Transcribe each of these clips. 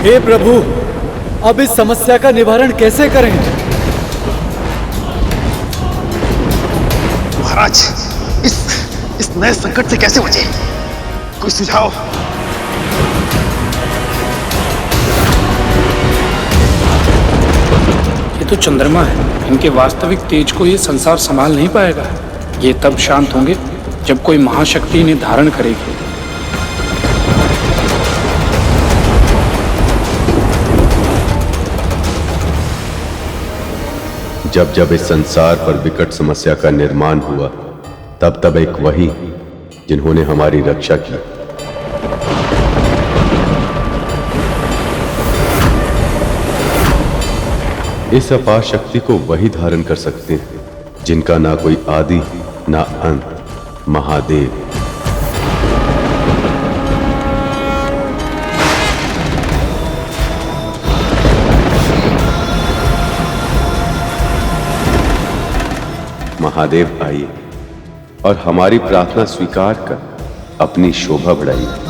हे प्रभु, अब इस समस्या का निवारण कैसे करें? महाराज, इस नए संकट से कैसे बचे? कोई सुझाव? ये तो चंद्रमा है। इनके वास्तविक तेज को ये संसार संभाल नहीं पाएगा। ये तब शांत होंगे जब कोई महाशक्ति इन्हें धारण करेगी। जब जब इस संसार पर विकट समस्या का निर्माण हुआ, तब तब एक वही जिन्होंने हमारी रक्षा की। इस अपार शक्ति को वही धारण कर सकते हैं जिनका ना कोई आदि ना अंत, महादेव। महादेव आइए और हमारी प्रार्थना स्वीकार कर अपनी शोभा बढ़ाइए।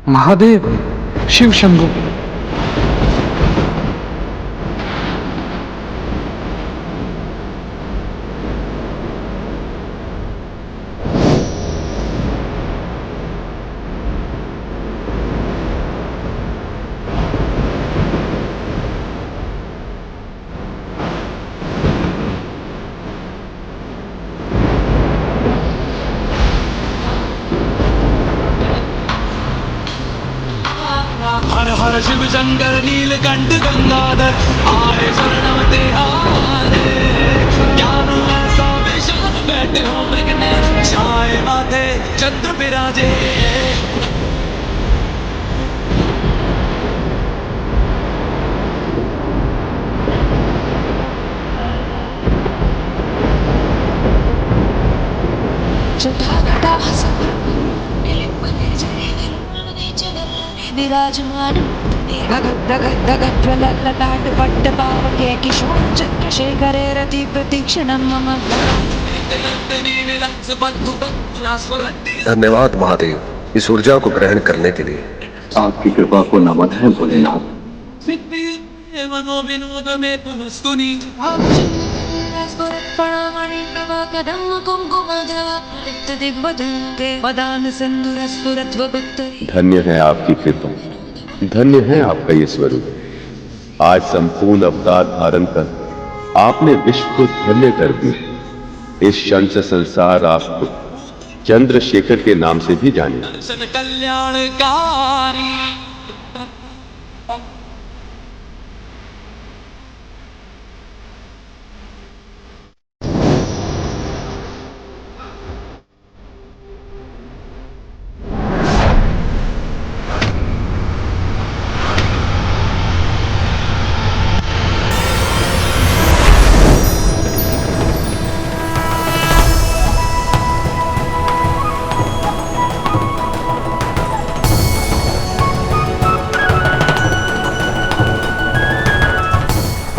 महादेव, शिव शंभु। हर हर शिव शंकर नीलकंठ गंगाधर आए शरणम तेहारे। ज्ञान ऐसा विशाल बैठे हो मृगने छाए माथे चंद्र विराजे। विराजमान ललाट पट्ट पावके किशोर चंद्रशेखरे रति प्रतीक्षणं मम। धन्यवाद महादेव, इस ऊर्जा को ग्रहण करने के लिए। आपकी कृपा को नमन है भोलेनाथ। धन्य है आपकी कृपा, धन्य है आपका ये स्वरूप। आज संपूर्ण अवतार धारण कर आपने विश्व को धन्य कर दिया। इस क्षण से संसार आपको चंद्रशेखर के नाम से भी जाने। कल्याणकारी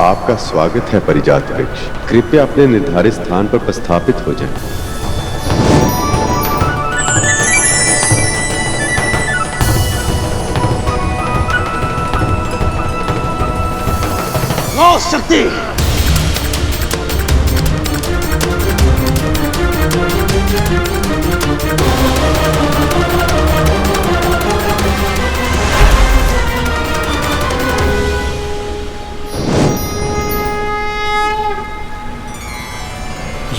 आपका स्वागत है परिजात वृक्ष। कृपया अपने निर्धारित स्थान पर प्रस्थापित हो जाएं। लो शक्ति!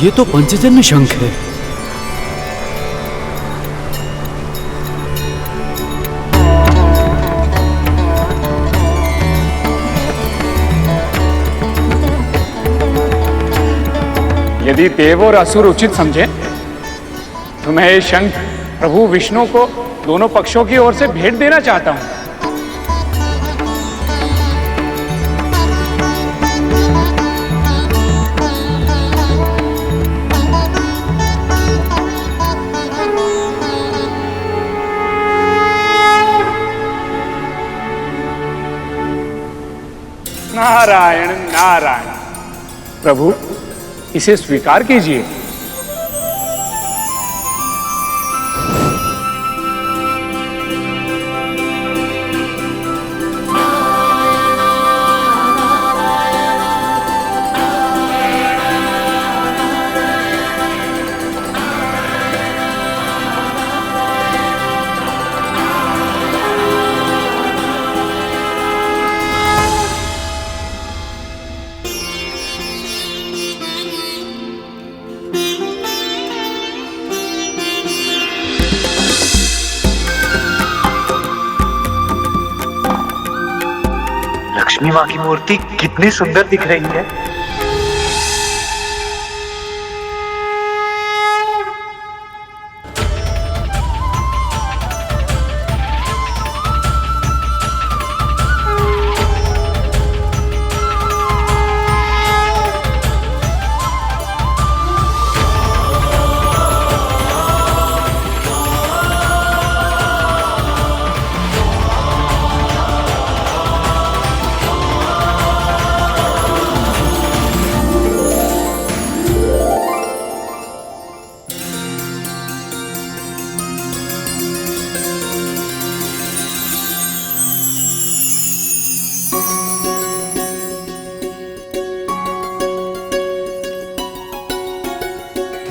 ये तो पंचजन्य शंख है। यदि देव और असुर उचित समझे तो मैं ये शंख प्रभु विष्णु को दोनों पक्षों की ओर से भेंट देना चाहता हूं। नारायण नारायण। प्रभु इसे स्वीकार कीजिए। लक्ष्मी माँ की मूर्ति कितनी सुंदर दिख रही है।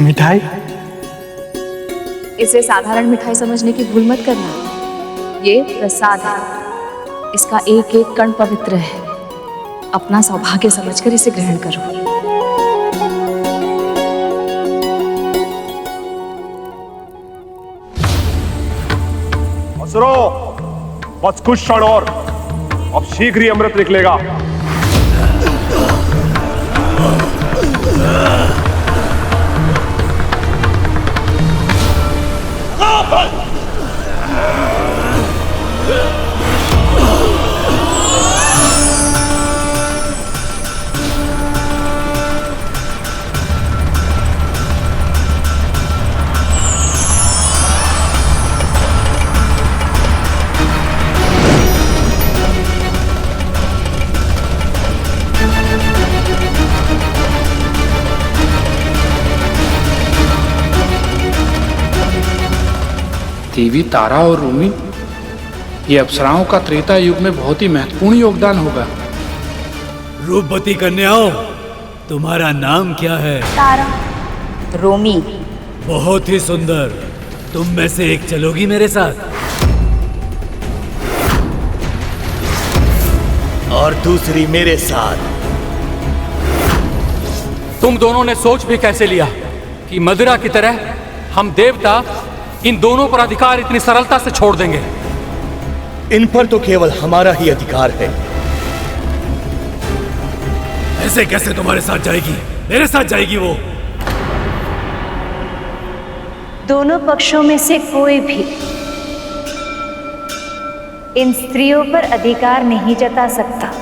मिठाई? इसे साधारण मिठाई समझने की भूल मत करना। ये प्रसाद है। इसका एक एक कण पवित्र है। अपना सौभाग्य समझकर इसे ग्रहण करो। असुरो, बस कुछ क्षण और, अब शीघ्र ही अमृत निकलेगा। देवी तारा और रूमी, ये अप्सराओं का त्रेता युग में बहुत ही महत्वपूर्ण योगदान होगा। रूपवती कन्याओं, तुम्हारा नाम क्या है? तारा, रोमी। बहुत ही सुंदर। तुम में से एक चलोगी मेरे साथ और दूसरी मेरे साथ। तुम दोनों ने सोच भी कैसे लिया कि मदिरा की तरह हम देवता इन दोनों पर अधिकार इतनी सरलता से छोड़ देंगे? इन पर तो केवल हमारा ही अधिकार है। ऐसे कैसे तुम्हारे साथ जाएगी? मेरे साथ जाएगी वो। दोनों पक्षों में से कोई भी इन स्त्रियों पर अधिकार नहीं जता सकता।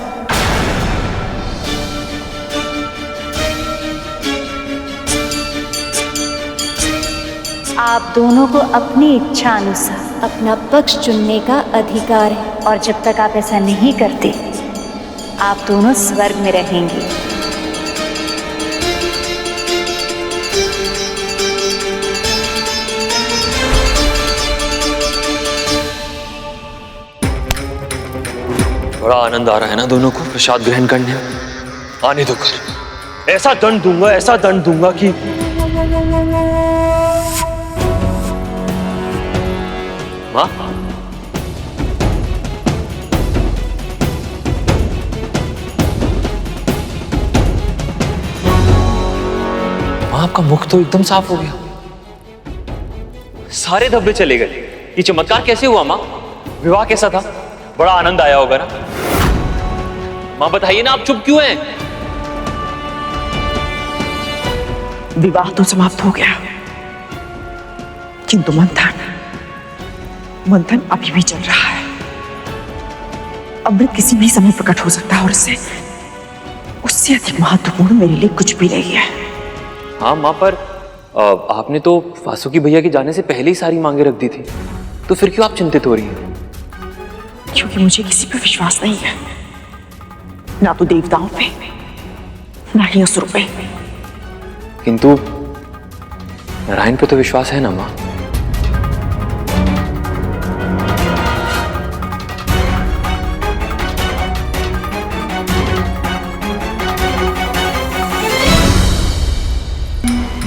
आप दोनों को अपनी इच्छा अनुसार अपना पक्ष चुनने का अधिकार है, और जब तक आप ऐसा नहीं करते आप दोनों स्वर्ग में रहेंगे। बड़ा आनंद आ रहा है ना दोनों को प्रसाद ग्रहण करने में। आने दो कर, ऐसा दंड दूंगा कि माँ, आपका मुख तो एकदम साफ हो गया, सारे धब्बे चले गए। ये चमत्कार कैसे हुआ माँ? विवाह कैसा था? बड़ा आनंद आया होगा ना? माँ बताइए ना, आप चुप क्यों हैं? विवाह तो समाप्त हो गया, किंतु मंथन अभी भी चल रहा है। अमृत किसी भी समय प्रकट हो सकता है और उससे अधिक महत्वपूर्ण मेरे लिए कुछ भी नहीं है। हाँ माँ, पर आपने तो वासुकी भैया के जाने से पहले ही सारी मांगे रख दी थी, तो फिर क्यों आप चिंतित हो रही हैं? क्योंकि मुझे किसी पर विश्वास नहीं है, ना तो देवताओं पे, ना ही असुरों पे। किंतु नारायण पे तो विश्वास है ना माँ?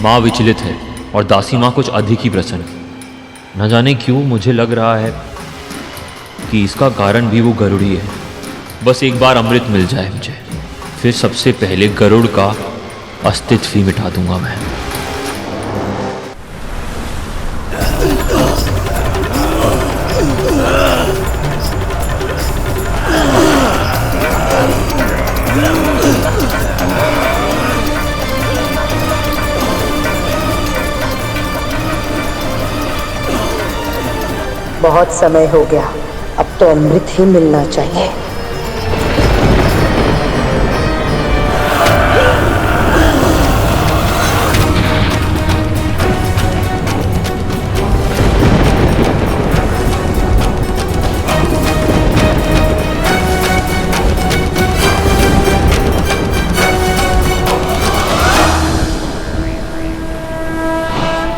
माँ विचलित है और दासी माँ कुछ अधिक ही प्रसन्न। न जाने क्यों मुझे लग रहा है कि इसका कारण भी वो गरुड़ी है। बस एक बार अमृत मिल जाए मुझे, फिर सबसे पहले गरुड़ का अस्तित्व ही मिटा दूंगा मैं। बहुत समय हो गया, अब तो अमृत ही मिलना चाहिए।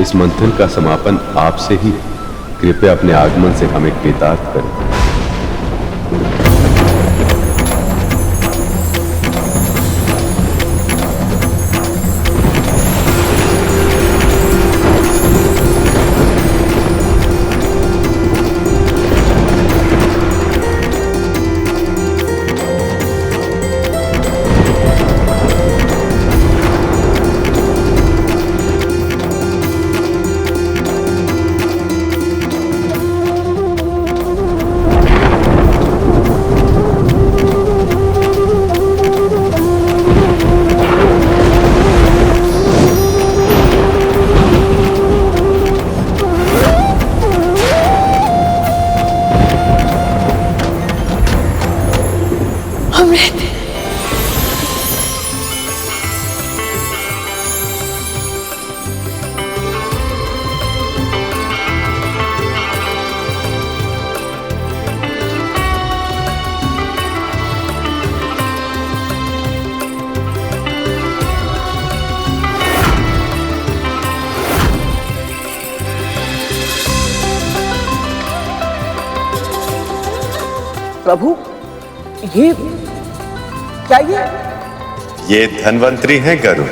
इस मंथन का समापन आपसे ही, कृपया अपने आगमन से हमें कृतार्थ करें। प्रभु, ये क्या ये धनवंतरी हैं गरुड़,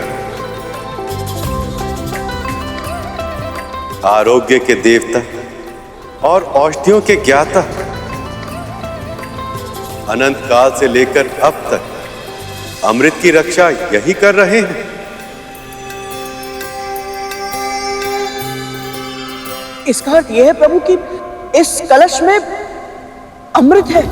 आरोग्य के देवता और औषधियों के ज्ञाता। अनंत काल से लेकर अब तक अमृत की रक्षा यही कर रहे हैं। इसका अर्थ यह है प्रभु कि इस कलश में अमृत है।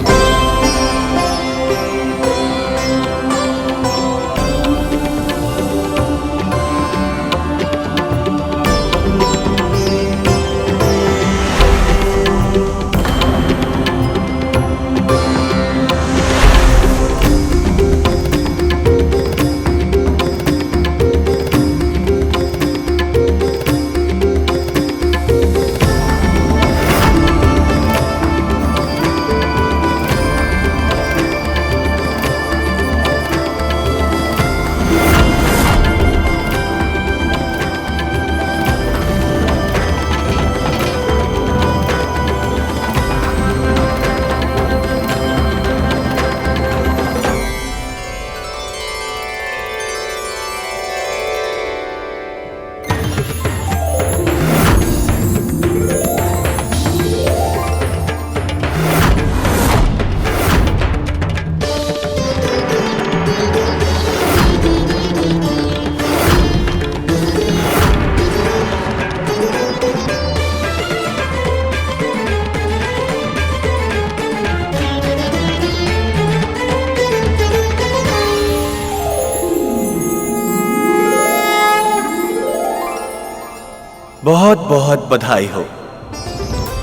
बहुत बहुत बधाई हो।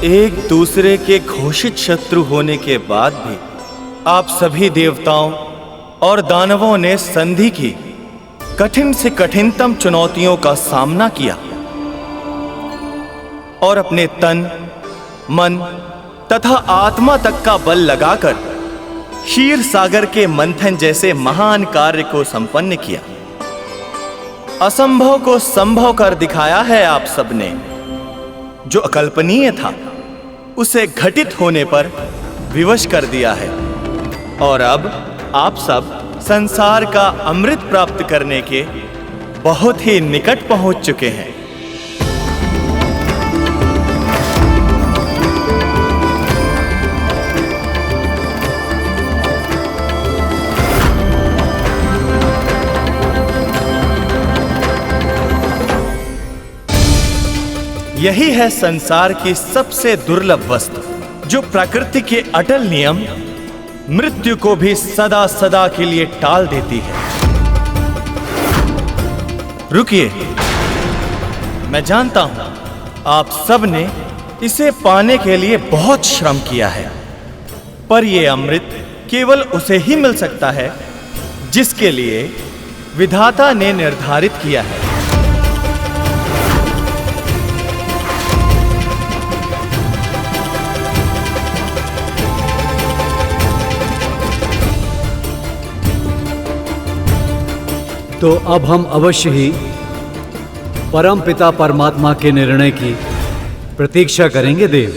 एक दूसरे के घोषित शत्रु होने के बाद भी आप सभी देवताओं और दानवों ने संधि की कठिन से कठिनतम चुनौतियों का सामना किया और अपने तन, मन तथा आत्मा तक का बल लगाकर क्षीर सागर के मंथन जैसे महान कार्य को संपन्न किया। असंभव को संभव कर दिखाया है आप सबने। जो अकल्पनीय था उसे घटित होने पर विवश कर दिया है और अब आप सब संसार का अमृत प्राप्त करने के बहुत ही निकट पहुंच चुके हैं। यही है संसार की सबसे दुर्लभ वस्तु, जो प्रकृति के अटल नियम मृत्यु को भी सदा सदा के लिए टाल देती है। रुकिए, मैं जानता हूं आप सब ने इसे पाने के लिए बहुत श्रम किया है, पर यह अमृत केवल उसे ही मिल सकता है जिसके लिए विधाता ने निर्धारित किया है। तो अब हम अवश्य ही परम पिता परमात्मा के निर्णय की प्रतीक्षा करेंगे देव।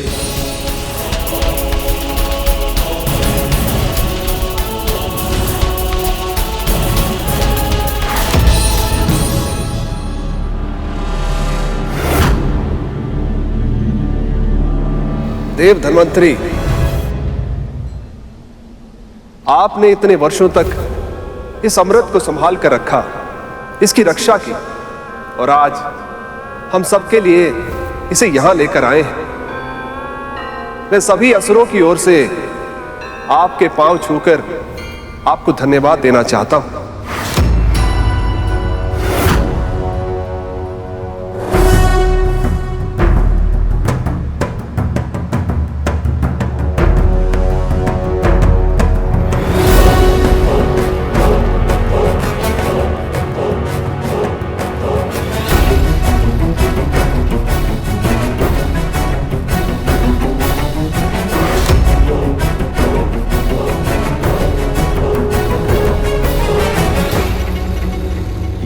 देव धन्वंतरी, आपने इतने वर्षों तक इस अमृत को संभाल कर रखा, इसकी रक्षा की, और आज हम सबके लिए इसे यहां लेकर आए हैं। मैं सभी असुरों की ओर से आपके पांव छूकर आपको धन्यवाद देना चाहता हूं।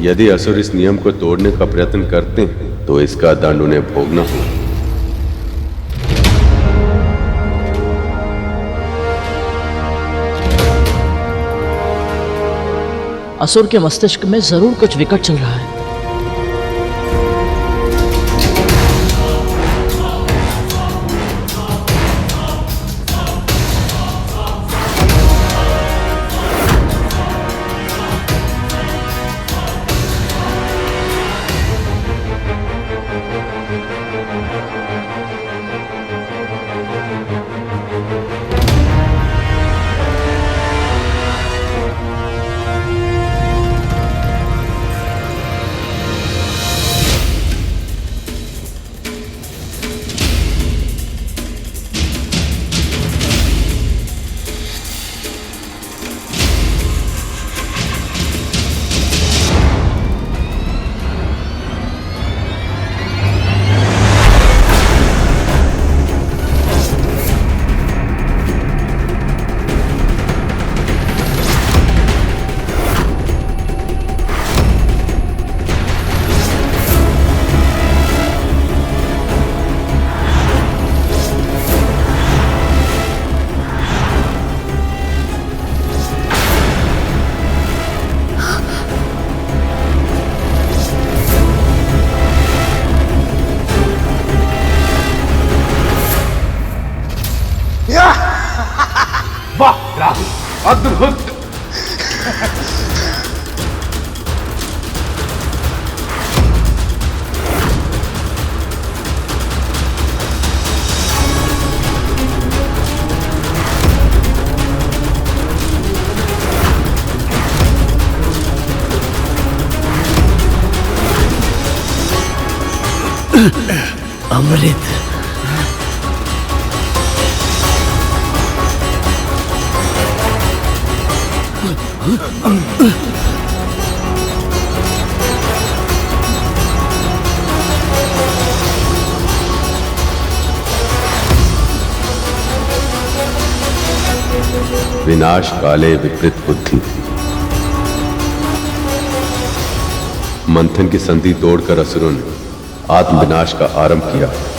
यदि असुर इस नियम को तोड़ने का प्रयत्न करते हैं तो इसका दंड उन्हें भोगना होगा। असुर के मस्तिष्क में जरूर कुछ विकट चल रहा है। वाह, अद्भुत। अमृत। विनाश काले विपरीत बुद्धि। मंथन की संधि तोड़कर असुरों ने आत्म विनाश का आरंभ किया।